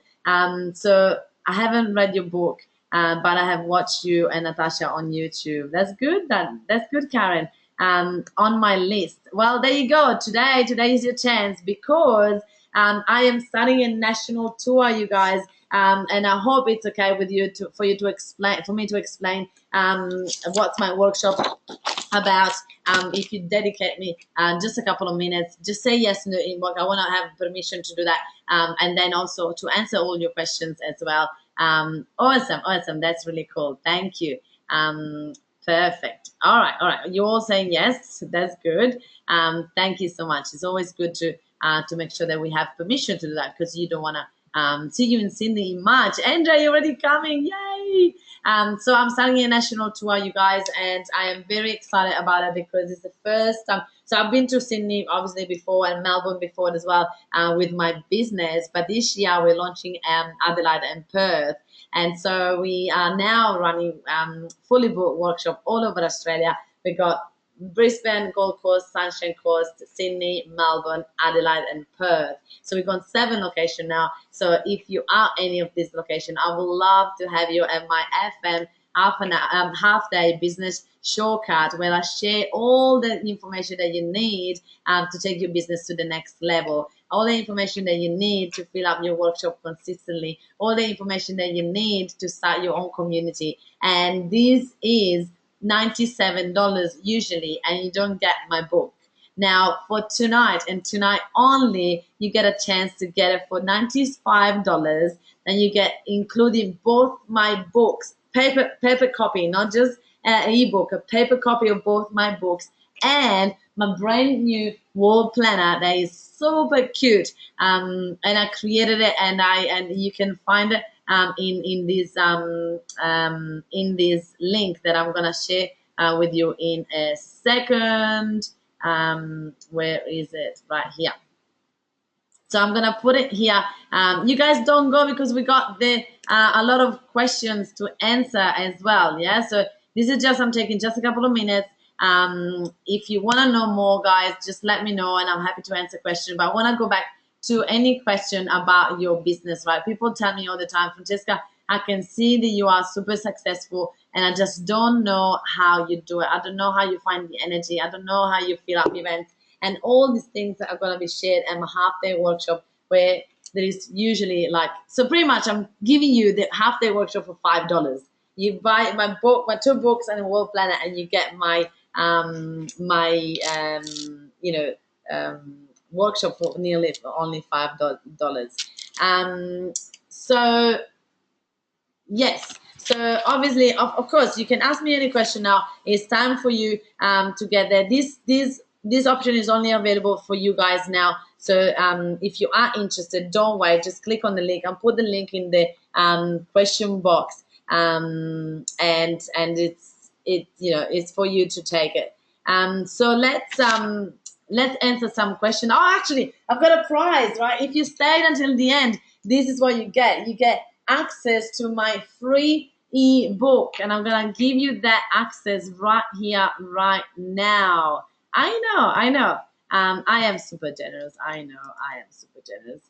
So I haven't read your book. But I have watched you and Natasha on YouTube. That's good. That's good, Karen. On my list. Well, there you go. Today is your chance because I am starting a national tour, you guys. And I hope it's okay with you for me to explain what's my workshop about. If you dedicate me just a couple of minutes, just say yes in the inbox. I want to have permission to do that, and then also to answer all your questions as well. Awesome. That's really cool. Thank you. Perfect. All right, all right. You're all saying yes. That's good. Thank you so much. It's always good to make sure that we have permission to do that, because you don't want to see you in Sydney in March. Andrea, you're already coming. Yay! So I'm starting a national tour, you guys, and I am very excited about it because it's the first time. So I've been to Sydney obviously before and Melbourne before as well with my business, but this year we're launching Adelaide and Perth. And so we are now running fully booked workshop all over Australia. We got Brisbane, Gold Coast, Sunshine Coast, Sydney, Melbourne, Adelaide, and Perth. So we've got 7 locations now. So if you are any of these locations, I would love to have you at my FM half day business shortcut, where I share all the information that you need to take your business to the next level. All the information that you need to fill up your workshop consistently, all the information that you need to start your own community. And this is $97 usually, and you don't get my book. Now for tonight and tonight only, you get a chance to get it for $95, and you get including both my books, paper copy, not just an ebook, a paper copy of both my books, and my brand new wall planner that is super cute. And I created it, and you can find it in this link that I'm gonna share with you in a second. Where is it? Right here. So I'm gonna put it here. You guys don't go, because we got a lot of questions to answer as well. Yeah. So this is I'm taking just a couple of minutes. If you want to know more, guys, just let me know, and I'm happy to answer questions. But I want to go back to any question about your business, right? People tell me all the time, Francesca, I can see that you are super successful, and I just don't know how you do it. I don't know how you find the energy. I don't know how you fill up events, and all these things that are going to be shared in my half-day workshop, where there is usually so pretty much I'm giving you the half-day workshop for $5. You buy my book, my 2 books and a world planner, and you get my workshop for nearly only $5. So yes. So obviously, of course, you can ask me any question now. It's time for you to get there. This option is only available for you guys now. So if you are interested, don't wait. Just click on the link. I'll put the link in the question box, and it's for you to take it. So let's answer some questions. Oh, actually, I've got a prize, right? If you stayed until the end, this is what you get. You get access to my free ebook, and I'm gonna give you that access right here, right now. I know. I am super generous. I know I am super generous.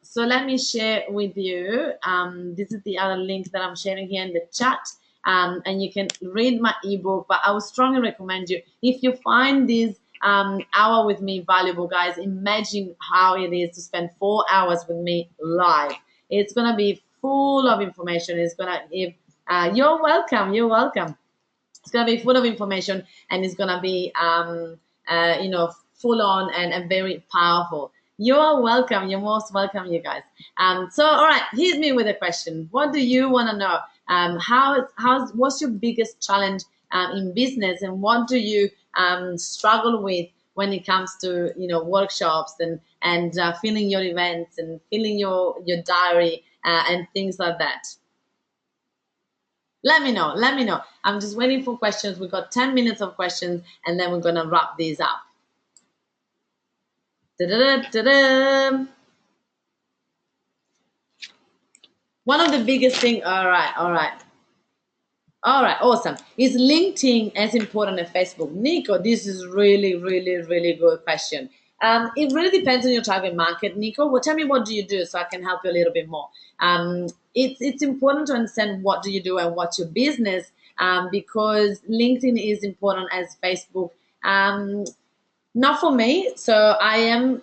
So let me share with you. This is the other link that I'm sharing here in the chat. And you can read my ebook, but I would strongly recommend you, if you find this hour with me valuable, guys, imagine how it is to spend 4 hours with me live. It's gonna be full of information. It's gonna give you're welcome. It's gonna be full of information, and it's gonna be full on and very powerful. You're welcome. You're most welcome, you guys. So all right, hit me with a question. What do you want to know? What's your biggest challenge in business, and what do you struggle with when it comes to workshops and filling your events and filling your diary and things like that? Let me know. I'm just waiting for questions. We've got 10 minutes of questions, and then we're gonna wrap these up. Da-da-da-da-da. One of the biggest things. All right, awesome. Is LinkedIn as important as Facebook? Nico, this is really, really, really good question. It really depends on your target market, Nico. Well, tell me, what do you do, so I can help you a little bit more. It's important to understand what do you do and what's your business, because LinkedIn is important as Facebook. Not for me. So I am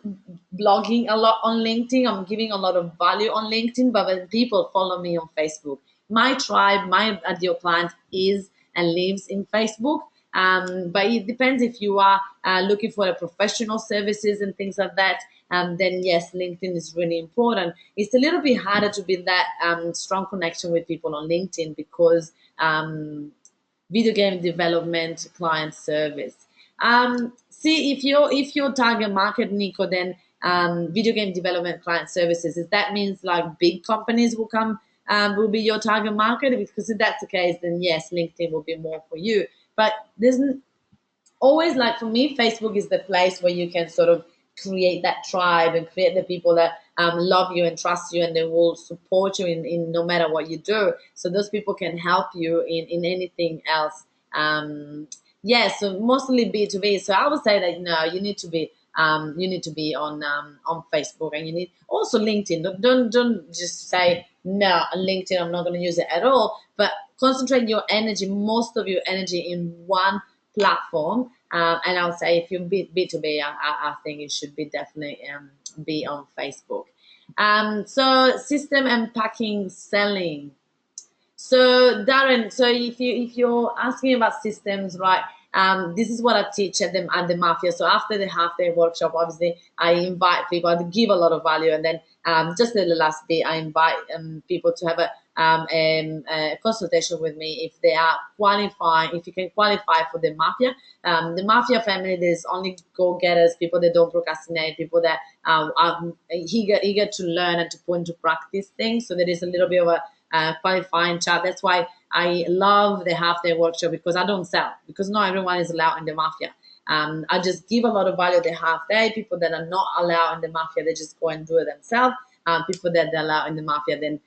blogging a lot on LinkedIn. I'm giving a lot of value on LinkedIn, but when people follow me on Facebook, my tribe, my ideal client is and lives in Facebook. But it depends if you are looking for a professional services and things like that. Then yes, LinkedIn is really important. It's a little bit harder to build that strong connection with people on LinkedIn because video game development client service. See if your target market, Nico, then video game development client services. If that means like big companies will be your target market, because if that's the case, then yes, LinkedIn will be more for you. But there's always, like for me, Facebook is the place where you can sort of create that tribe and create the people that love you and trust you, and they will support you in no matter what you do. So those people can help you in anything else. Yeah, so mostly B2B. So I would say that you need to be on Facebook, and you need also LinkedIn. Don't just say no, LinkedIn, I'm not going to use it at all. But concentrate your energy, most of your energy, in one platform. And I'll say if you're B2B, I think it should be definitely be on Facebook. So system and packing selling. So Darren, so if you're asking about systems, right? This is what I teach at the Mafia. So after the half day workshop, obviously I invite people. I give a lot of value, and then just the last day I invite people to have a consultation with me if they are qualifying. If you can qualify for the Mafia family, there's only go-getters, people that don't procrastinate, people that are eager to learn and to put into practice things. So there is a little bit of a qualifying chat. That's why I love the half day workshop, because I don't sell, because not everyone is allowed in the Mafia. I just give a lot of value the half day. People that are not allowed in the Mafia, they just go and do it themselves. People that are allowed in the Mafia, then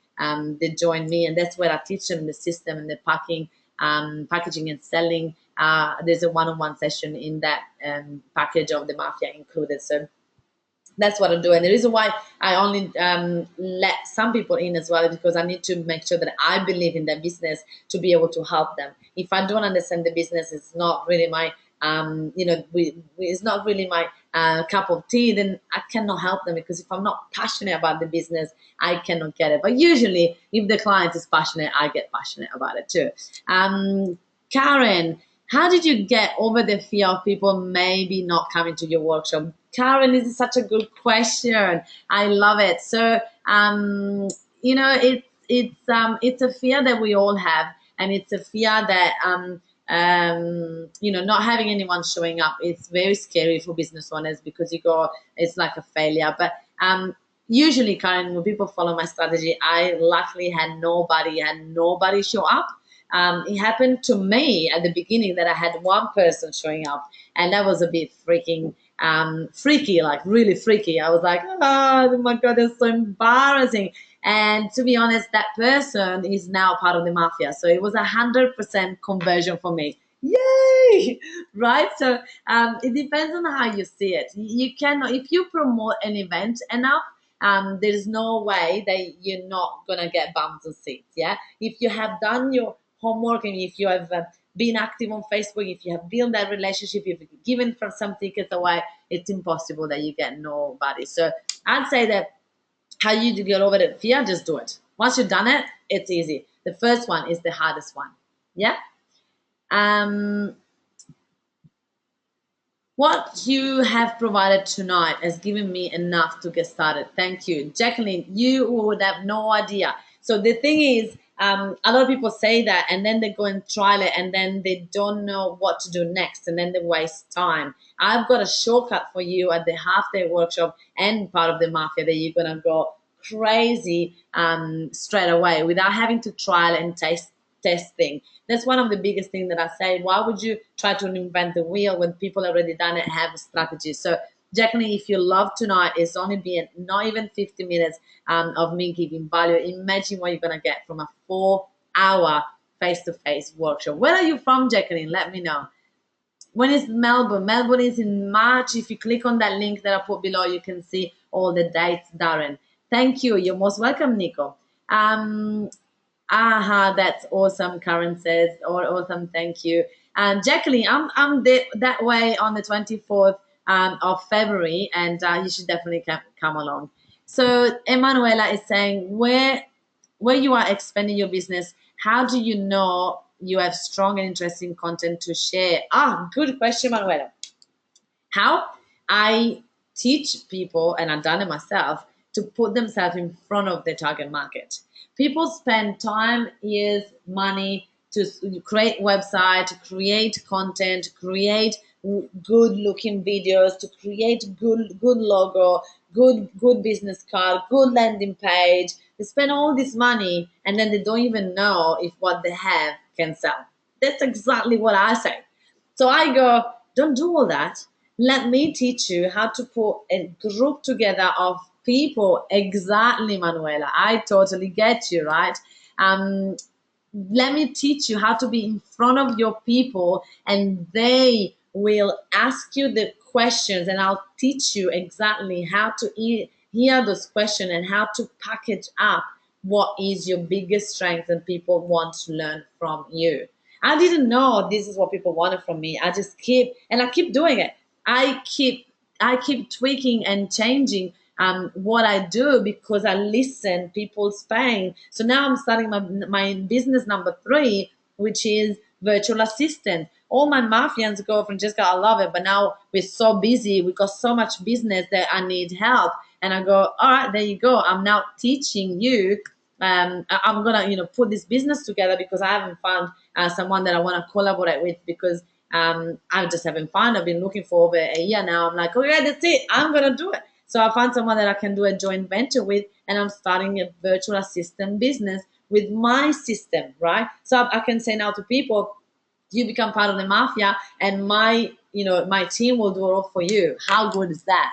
they join me, and that's where I teach them the system and the packaging and selling. There's a one-on-one session in that package of the Mafia included. So that's what I do. And the reason why I only let some people in as well is because I need to make sure that I believe in their business to be able to help them. If I don't understand the business, it's not really my, it's not really my cup of tea, then I cannot help them, because if I'm not passionate about the business, I cannot get it. But usually, if the client is passionate, I get passionate about it too. Karen, how did you get over the fear of people maybe not coming to your workshop? Karen, this is such a good question. I love it. So, it's a fear that we all have, and it's a fear that not having anyone showing up. It's very scary for business owners, because you go, it's like a failure. But usually, Karen, when people follow my strategy, I luckily had nobody show up. It happened to me at the beginning that I had one person showing up, and that was a bit freaky, like really freaky. I was like, oh my God, that's so embarrassing. And to be honest, that person is now part of the Mafia. So it was 100% conversion for me. Yay! Right? So it depends on how you see it. You cannot, if you promote an event enough, there's no way that you're not gonna get bums and seats. Yeah, if you have done your homework, and if you have been active on Facebook, if you have built that relationship, if you've given from some tickets away, it's impossible that you get nobody. So I'd say that how you get over the fear, just do it. Once you've done it, it's easy. The first one is the hardest one. Yeah. Um, what you have provided tonight has given me enough to get started. Thank you. Jacqueline, you would have no idea. So the thing is, a lot of people say that, and then they go and trial it, and then they don't know what to do next, and then they waste time. I've got a shortcut for you at the half day workshop and part of the Mafia that you're going to go crazy straight away without having to trial and testing. That's one of the biggest things that I say. Why would you try to invent the wheel when people already done it, have a strategy? So Jacqueline, if you love tonight, it's only been not even 50 minutes of me giving value. Imagine what you're gonna get from a 4-hour face-to-face workshop. Where are you from, Jacqueline? Let me know. When is Melbourne? Melbourne is in March. If you click on that link that I put below, you can see all the dates, Darren. Thank you. You're most welcome, Nico. That's awesome, Karen says. Or awesome, thank you. Jacqueline, I'm that way on the 24th of February, and you should definitely come along. So Emanuela is saying, where you are expanding your business, how do you know you have strong and interesting content to share? Good question, Manuela. How? I teach people, and I've done it myself, to put themselves in front of the target market. People spend time, years, money, to create website, to create content, create good looking videos, to create good logo, good business card, good landing page. They spend all this money and then they don't even know if what they have can sell. That's exactly what I say. So I go, don't do all that. Let me teach you how to put a group together of people. Exactly, Manuela. I totally get you, right? Um, Let me teach you how to be in front of your people, and they will ask you the questions, and I'll teach you exactly how to hear those questions and how to package up what is your biggest strength and people want to learn from you. I didn't know this is what people wanted from me. I keep doing it. I keep tweaking and changing what I do because I listen people's pain. So now I'm starting my business number 3, which is virtual assistant. All my mafians go, Francesca, I love it, but now we're so busy. We got so much business that I need help. And I go, all right, there you go. I'm now teaching you. I'm gonna, put this business together because I haven't found someone that I want to collaborate with because I just haven't found. I've been looking for over a year now. I'm like, okay, that's it. I'm gonna do it. So I found someone that I can do a joint venture with, and I'm starting a virtual assistant business with my system, right? So I can say now to people, you become part of the mafia, and my team will do it all for you. How good is that?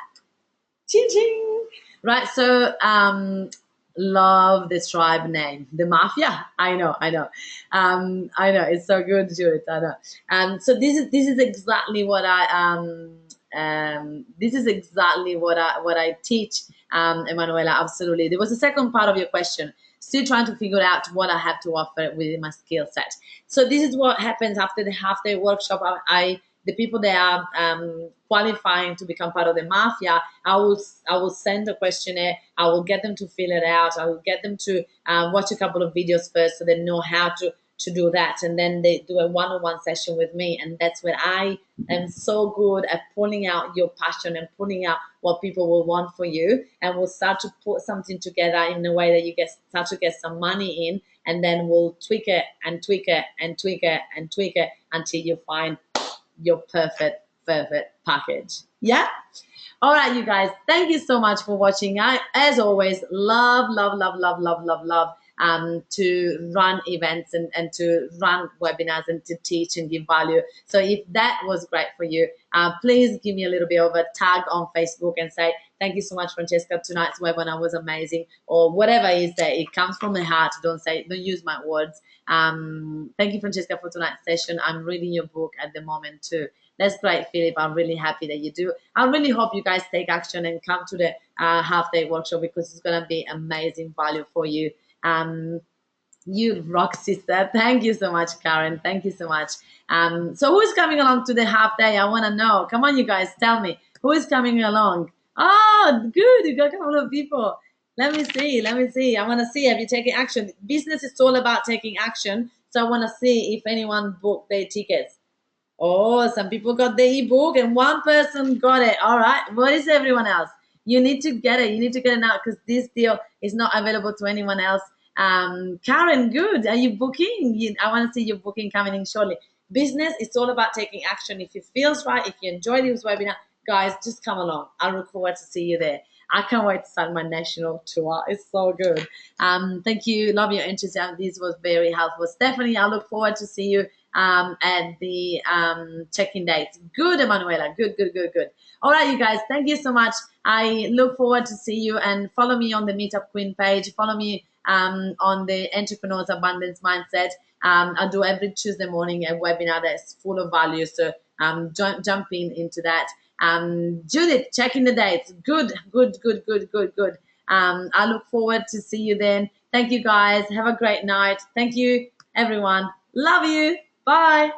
Ching ching. Right. So love the tribe name, the mafia. I know. It's so good, Judith. I know. So this is exactly what this is exactly what I teach, Emanuela. Absolutely. There was a second part of your question. Still trying to figure out what I have to offer within my skill set. So this is what happens after the half day workshop. The people that are qualifying to become part of the mafia, I will send a questionnaire. I will get them to fill it out. I will get them to watch a couple of videos first so they know how to do that, and then they do a one-on-one session with me, and that's where I am so good at pulling out your passion and pulling out what people will want for you, and we'll start to put something together in a way that you start to get some money in, and then we'll tweak it and tweak it and tweak it and tweak it until you find your perfect package. Yeah. All right, you guys, thank you so much for watching. I, as always, love to run events and to run webinars and to teach and give value. So if that was great for you, please give me a little bit of a tag on Facebook and say, thank you so much, Francesca. Tonight's webinar was amazing, or whatever it is that it comes from the heart. Don't use my words. Thank you, Francesca, for tonight's session. I'm reading your book at the moment too. That's great, Philip. I'm really happy that you do. I really hope you guys take action and come to the half-day workshop because it's going to be amazing value for you. You rock, sister. Thank you so much, Karen. Thank you so much. So who is coming along to the half-day? I want to know. Come on, you guys. Tell me. Who is coming along? Oh, good. You got a couple of people. Let me see. I want to see. Have you taken action? Business is all about taking action. So I want to see if anyone booked their tickets. Oh, some people got the ebook and one person got it. All right. What is everyone else? You need to get it. You need to get it now because this deal is not available to anyone else. Karen, good. Are you booking? I want to see your booking coming in shortly. Business, it's all about taking action. If it feels right, if you enjoy this webinar, guys, just come along. I look forward to see you there. I can't wait to start my national tour. It's so good. Thank you. Love your interest. This was very helpful. Stephanie, I look forward to see you at the check-in dates. Good, Emanuela. Good. All right, you guys. Thank you so much. I look forward to see you, and follow me on the Meetup Queen page. Follow me on the Entrepreneurs Abundance Mindset. I do every Tuesday morning a webinar that's full of value. So jump into that. Judith, checking the dates. Good. I look forward to see you then. Thank you, guys. Have a great night. Thank you, everyone. Love you. Bye.